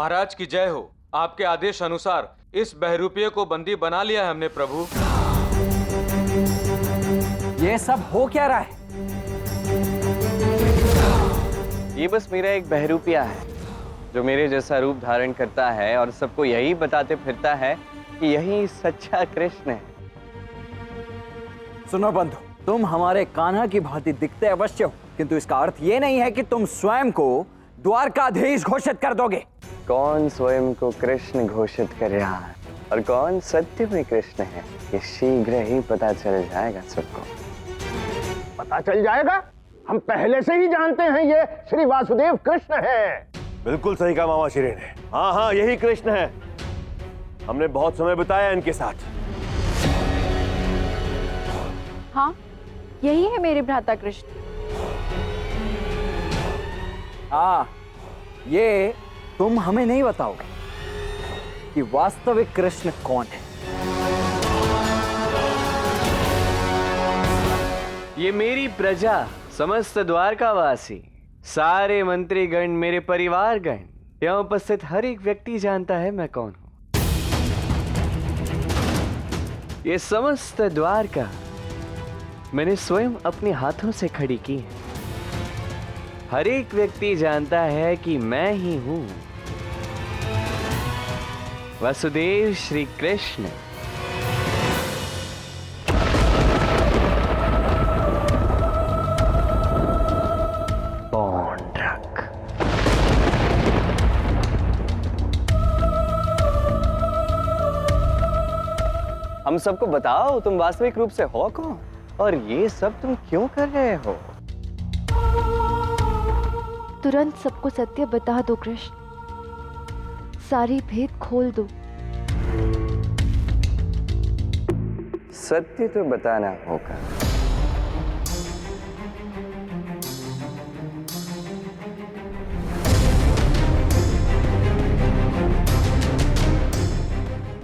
महाराज की जय हो। आपके आदेश अनुसार इस बहरूपिये को बंदी बना लिया है हमने प्रभु। ये सब हो क्या रहा है? ये बस मेरा एक बहरूपिया है जो मेरे जैसा रूप धारण करता है और सबको यही बताते फिरता है कि यही सच्चा कृष्ण है। सुनो बंधु, तुम हमारे कान्हा की भांति दिखते अवश्य हो, किंतु इसका अर्थ ये नहीं है कि तुम स्वयं को द्वारकाधीश घोषित कर दोगे। कौन स्वयं को कृष्ण घोषित कर रहा है और कौन सत्य में कृष्ण है, ये शीघ्र ही पता चल जाएगा सबको। पता चल जाएगा? हम पहले से ही जानते हैं ये श्री वासुदेव कृष्ण है। बिल्कुल सही कहा मामा श्री ने। हाँ हाँ, यही कृष्ण है। हमने बहुत समय बिताया इनके साथ। हाँ, यही है मेरे भ्राता कृष्ण। हाँ, ये तुम हमें नहीं बताओगे कि वास्तविक कृष्ण कौन है। ये मेरी प्रजा, समस्त द्वारकावासी, सारे मंत्रीगण, मेरे परिवारगण, यहाँ उपस्थित हर एक व्यक्ति जानता है मैं कौन हूं। ये समस्त द्वारका मैंने स्वयं अपने हाथों से खड़ी की है। हर एक व्यक्ति जानता है कि मैं ही हूं वासुदेव श्री कृष्ण। हम सबको बताओ तुम वास्तविक रूप से हो कौन और ये सब तुम क्यों कर रहे हो? तुरंत सबको सत्य बता दो कृष्ण, सारी भेद खोल दो। सत्य तो बताना होगा।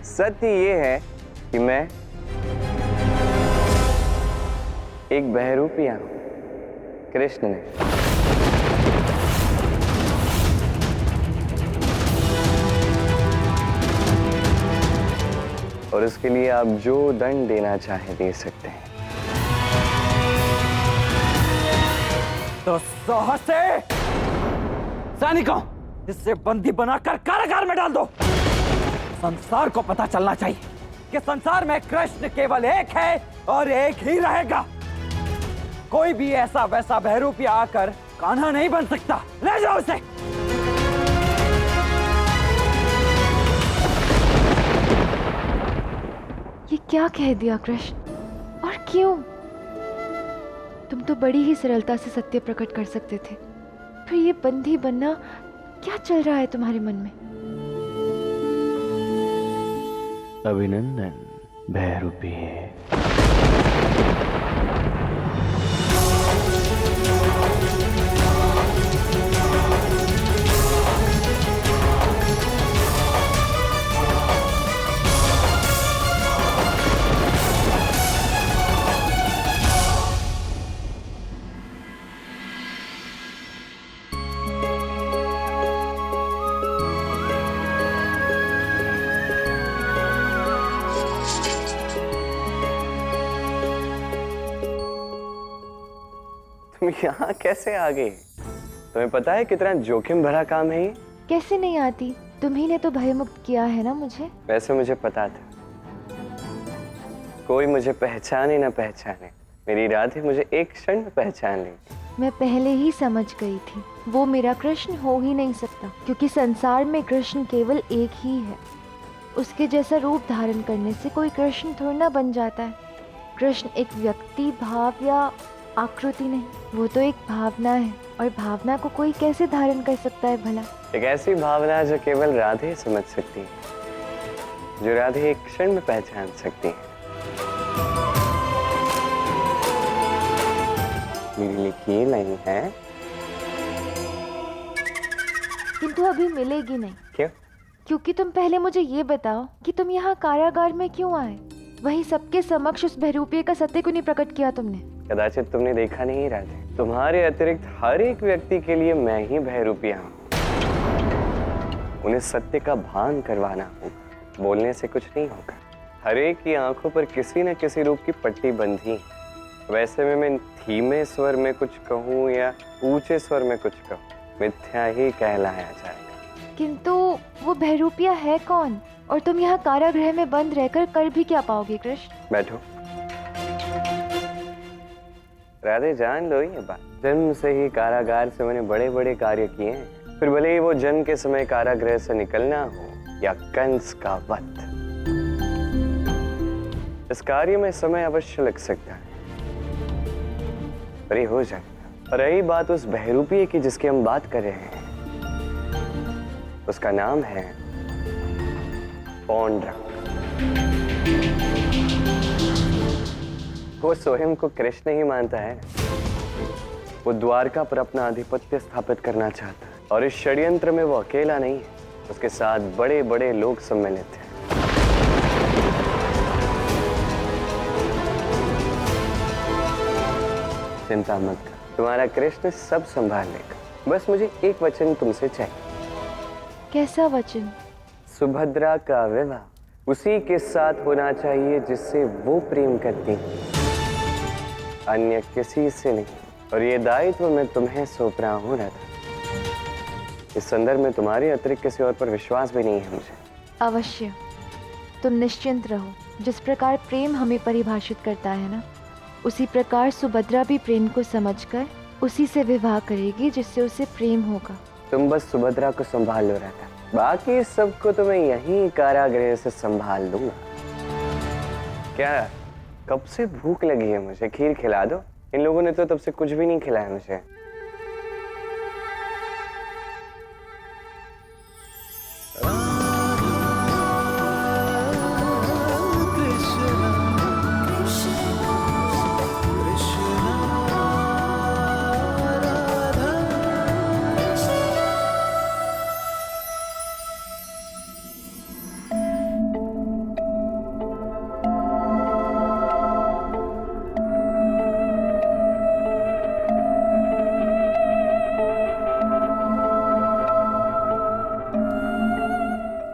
सत्य ये है कि मैं एक बहरूपिया हूं कृष्ण ने। और उसके लिए आप जो दंड देना चाहे दे सकते हैं। तो साहसे सैनिकों, इससे बंदी बनाकर कारागार में डाल दो। संसार को पता चलना चाहिए कि संसार में कृष्ण केवल एक है और एक ही रहेगा। कोई भी ऐसा वैसा बहरूपिया आकर कान्हा नहीं बन सकता। ले जाओ उसे। ये क्या कह दिया कृष्ण, और क्यों? तुम तो बड़ी ही सरलता से सत्य प्रकट कर सकते थे, फिर ये बंदी बनना क्या चल रहा है तुम्हारे मन में? अभिनंदन बहरूपिये। तुम यहाँ कैसे आ गई? तुम्हें पता है कितना जोखिम भरा काम है ये? कैसे नहीं आती, तुम्ही ने तो भयमुक्त किया है ना मुझे। वैसे मुझे पता था, कोई मुझे पहचाने ना पहचाने, मेरी राधे मुझे एक क्षण में पहचान लेगी। मैं पहले ही समझ गई थी, वो मेरा कृष्ण हो ही नहीं सकता, क्योंकि संसार में कृष्ण केवल एक ही है। उसके जैसा रूप धारण करने से कोई कृष्ण थोड़ा ना बन जाता है। कृष्ण एक व्यक्ति, भाव या आकृति नहीं, वो तो एक भावना है, और भावना को कोई कैसे धारण कर सकता है भला? एक ऐसी भावना जो केवल राधे समझ सकती है, जो राधे एक क्षण में पहचान सकती है। मेरे लिए ये नहीं है, किंतु अभी मिलेगी नहीं। क्यों? क्योंकि तुम पहले मुझे ये बताओ कि तुम यहाँ कारागार में क्यों आए? वही सबके समक्ष उस बहरूपिये का सत्य क्यों नहीं प्रकट किया तुमने? कदाचित तुमने देखा नहीं राधे, तुम्हारे अतिरिक्त हर एक व्यक्ति के लिए मैं ही बहरूपिया हूँ। उन्हें सत्य का भान करवाना होगा। बोलने से कुछ नहीं होगा। हर एक की आंखों पर किसी न किसी रूप की पट्टी बंधी है। वैसे में मैं धीमे स्वर में कुछ कहूँ या ऊंचे स्वर में कुछ कहूँ, मिथ्या ही कहलाया जाएगा। किंतु वो बहरूपिया है कौन, और तुम यहाँ कारागृह में बंद रहकर कर भी क्या पाओगे कृष्ण? बैठो। राधे, जान लो ये बात, जन्म से ही कारागार से मैंने बड़े बड़े कार्य किए हैं। फिर भले ही वो जन्म के समय कारागृह से निकलना हो या कंस का वध, इस कार्य में समय अवश्य लग सकता है, पर ये हो जाएगा। और रही बात उस बहरूपिये की जिसकी हम बात कर रहे हैं, उसका नाम है पौंड्रक। वो स्वयं को कृष्ण ही मानता है। वो द्वारका पर अपना आधिपत्य स्थापित करना चाहता है, और इस षड्यंत्र में वो अकेला नहीं है, उसके साथ बड़े बड़े लोग सम्मिलित हैं। चिंता मत कर, तुम्हारा कृष्ण सब संभाल लेगा। बस मुझे एक वचन तुमसे चाहिए। कैसा वचन? सुभद्रा का विवाह उसी के साथ होना चाहिए जिससे वो प्रेम करती है, अन्य किसी से नहीं। और ये दायित्व मैं तुम्हें सौंप रहा हूँ राधा। इस संदर्भ में तुम्हारे अतिरिक्त किसी और पर विश्वास भी नहीं है मुझे। अवश्य, तुम निश्चिंत रहो। जिस प्रकार प्रेम हमें परिभाषित करता है ना, उसी प्रकार सुभद्रा भी प्रेम को समझकर उसी से विवाह करेगी जिससे उसे प्रेम होगा। तुम बस सुभद्रा को संभाल लो राधा, बाकी सबको तो मैं यहीं कारागृह से संभाल दूंगा। क्या कब से भूख लगी है मुझे, खीर खिला दो। इन लोगों ने तो तब से कुछ भी नहीं खिलाया मुझे।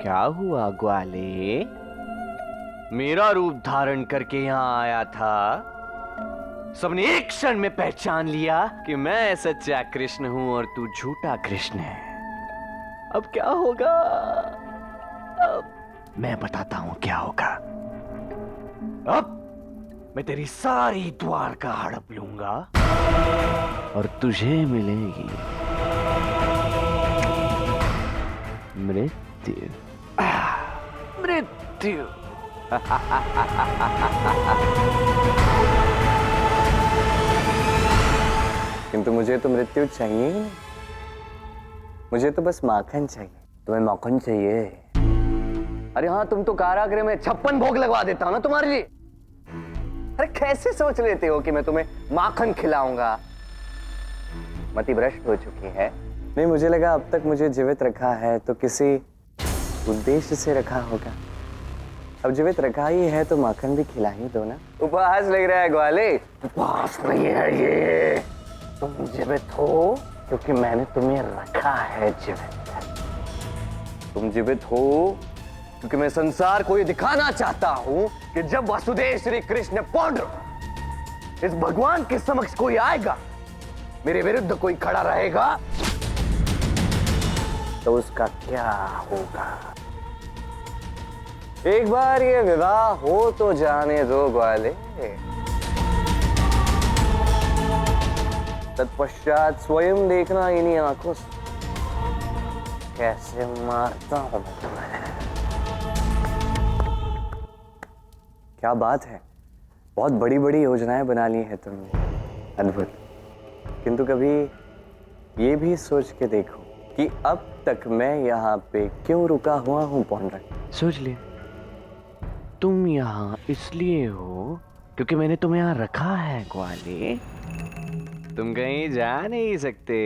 क्या हुआ ग्वाले? मेरा रूप धारण करके यहाँ आया था, सबने एक क्षण में पहचान लिया कि मैं सच्चा कृष्ण हूं और तू झूठा कृष्ण है। अब क्या होगा? अब मैं बताता हूं क्या होगा। अब मैं तेरी सारी द्वारका हड़प लूंगा और तुझे मिलेगी मृत्यु। मृत्यु। किंतु मुझे तो मृत्यु चाहिए ही नहीं, मुझे तो बस माखन चाहिए। तुम्हें माखन चाहिए? अरे हाँ, तुम तो कारागृह में 56 भोग लगवा देता हूं ना तुम्हारे लिए। अरे कैसे सोच लेते हो कि मैं तुम्हें माखन खिलाऊंगा? मति भ्रष्ट हो चुकी है। नहीं, मुझे लगा अब तक मुझे जीवित रखा है तो किसी उद्देश्य से रखा होगा। अब जीवित रखा ही है तो माखन भी खिला ही दो ना। उपहास लग रहा है ग्वाले? उपहास नहीं है ये, तुम जीवित हो क्योंकि मैंने तुम्हें रखा है जीवित। तुम जीवित हो क्योंकि मैं संसार को ये दिखाना चाहता हूं कि जब वासुदेव श्री कृष्ण पौंड्र इस भगवान के समक्ष कोई आएगा, मेरे विरुद्ध कोई खड़ा रहेगा, तो उसका क्या होगा। एक बार ये विवाह हो तो जाने दो ग्वाले, तत्पश्चात स्वयं देखना इन्हीं आंखों से कैसे मारता हूं मैं तुम्हें। क्या बात है, बहुत बड़ी बड़ी योजनाएं बना ली हैं तुमने, अद्भुत। किंतु कभी ये भी सोच के देखो कि अब तक मैं यहाँ पे क्यों रुका हुआ हूँ पौंड्रक? सोच ले, तुम यहाँ इसलिए हो क्योंकि मैंने तुम्हें यहाँ रखा है ग्वाले। तुम कहीं जा नहीं सकते।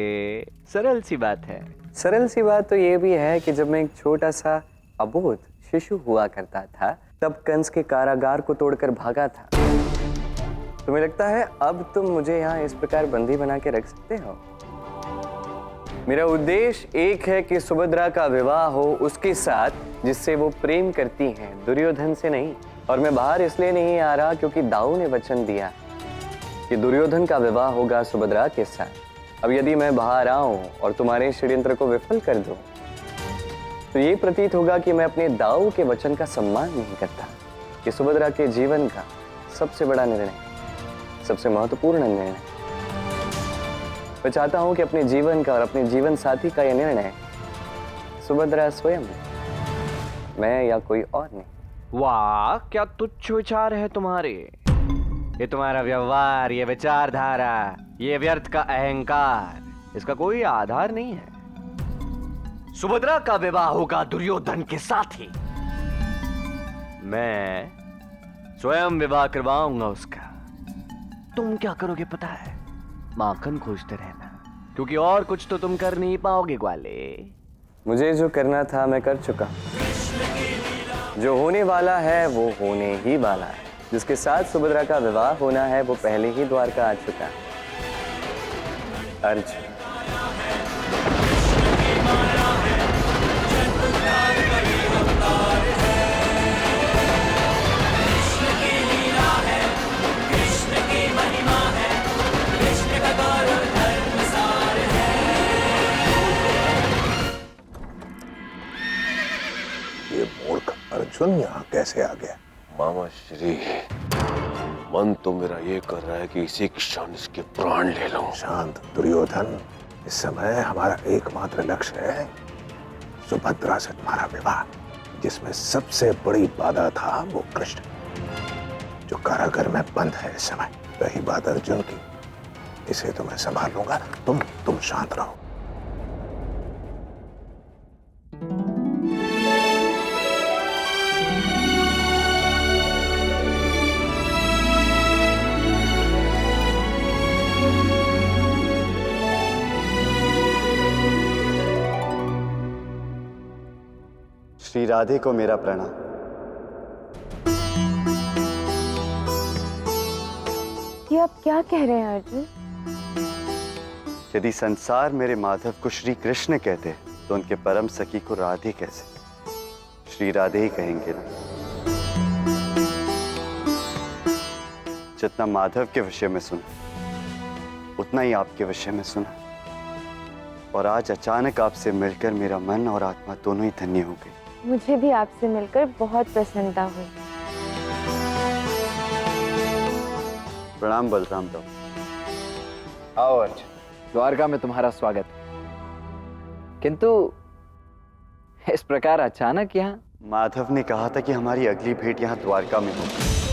सरल सी बात है। सरल सी बात तो ये भी है कि जब मैं एक छोटा सा अबोध शिशु हुआ करता था, तब कंस के कारागार को तोड़कर भागा था। तुम्हें लगता है अब तुम मुझे यहाँ इस प्रकार बंदी बना के रख सकते हो? मेरा उद्देश्य एक है कि सुभद्रा का विवाह हो उसके साथ जिससे वो प्रेम करती हैं, दुर्योधन से नहीं। और मैं बाहर इसलिए नहीं आ रहा क्योंकि दाऊ ने वचन दिया कि दुर्योधन का विवाह होगा सुभद्रा के साथ। अब यदि मैं बाहर आऊं और तुम्हारे षड्यंत्र को विफल कर दूं, तो ये प्रतीत होगा कि मैं अपने दाऊ के वचन का सम्मान नहीं करता कि सुभद्रा के जीवन का सबसे बड़ा निर्णय, सबसे महत्वपूर्ण निर्णय मैं चाहता हूं कि अपने जीवन का और अपने जीवन साथी का यह निर्णय सुभद्रा स्वयं है, मैं या कोई और नहीं। वाह, क्या तुच्छ विचार है तुम्हारे। ये तुम्हारा व्यवहार, ये विचारधारा, ये व्यर्थ का अहंकार, इसका कोई आधार नहीं है। सुभद्रा का विवाह होगा दुर्योधन के साथ ही। मैं स्वयं विवाह करवाऊंगा उसका। तुम क्या करोगे पता है? माखन खोजते रहना, क्योंकि और कुछ तो तुम कर नहीं पाओगे ग्वाले। मुझे जो करना था मैं कर चुका। जो होने वाला है वो होने ही वाला है। जिसके साथ सुभद्रा का विवाह होना है वो पहले ही द्वारका आ चुका है। अर्जुन। ये मूर्ख अर्जुन यहाँ कैसे आ गया? मामा श्री, मन तो मेरा ये कर रहा है कि इसी क्षण इसके प्राण ले लूं। शांत दुर्योधन, इस समय हमारा एकमात्र लक्ष्य है सुभद्रा से तुम्हारा विवाह, जिसमें सबसे बड़ी बाधा था वो कृष्ण, जो कारागार में बंद है इस समय। रही बात अर्जुन की, इसे तो मैं संभाल लूंगा, तुम शांत रहो। श्री राधे को मेरा प्रणाम। ये आप क्या कह रहे हैं अर्जुन? यदि संसार मेरे माधव को श्री कृष्ण कहते तो उनके परम सखी को राधे कैसे? श्री राधे ही कहेंगे ना। जितना माधव के विषय में सुना उतना ही आपके विषय में सुना, और आज अचानक आपसे मिलकर मेरा मन और आत्मा दोनों ही धन्य हो गई। मुझे भी आपसे मिलकर बहुत प्रसन्नता हुई। प्रणाम बलराम दाऊ। आओ अर्जुन, द्वारका में तुम्हारा स्वागत। किंतु इस प्रकार अचानक यहाँ? माधव ने कहा था कि हमारी अगली भेंट यहाँ द्वारका में होगी।